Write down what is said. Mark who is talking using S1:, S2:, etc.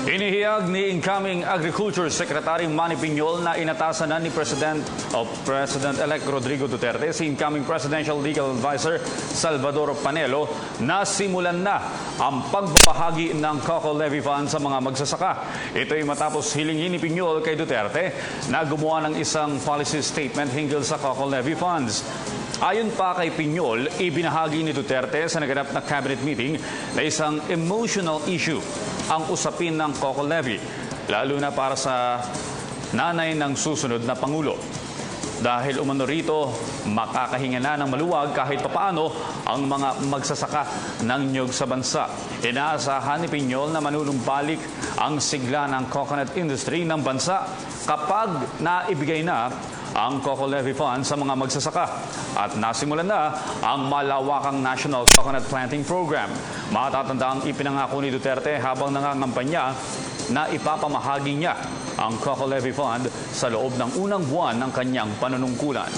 S1: Inihiyag ni incoming Agriculture Secretary Manny Piñol na inatasan na ni President-elect Rodrigo Duterte si incoming Presidential Legal Advisor Salvador Panelo na simulan na ang pagbabahagi ng Coco Levy Fund sa mga magsasaka. Ito ay matapos hilingin ni Piñol kay Duterte na gumawa ng isang policy statement hinggil sa Coco Levy Funds. Ayon pa kay Piñol, ibinahagi ni Duterte sa naganap na cabinet meeting na isang emotional issue ang usapin ng Coco Levy, lalo na para sa nanay ng susunod na Pangulo. Dahil umano rito, makakahinga na ng maluwag kahit papaano ang mga magsasaka ng niyog sa bansa. Inaasahan ni Piñol na manunumbalik ang sigla ng coconut industry ng bansa kapag naibigay na ang Coco Levy Fund sa mga magsasaka at nasimulan na ang malawakang National Coconut Planting Program. Matatanda ang ipinangako ni Duterte habang nangangampanya na ipapamahagi niya ang Coco Levy Fund sa loob ng unang buwan ng kanyang panunungkulan.